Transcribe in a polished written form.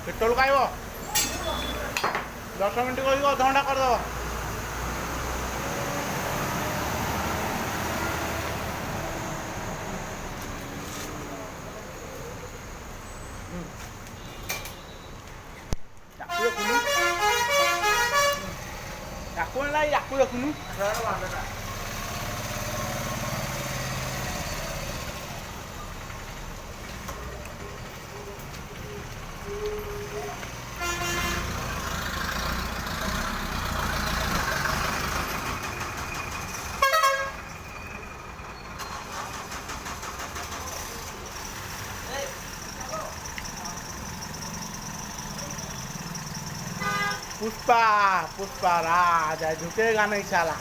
Petrol खाइब 10 minute कर अधघंटा करदेव याकू देखुनु पुष्पा पुष्पा राज झुकेगा नहीं साला।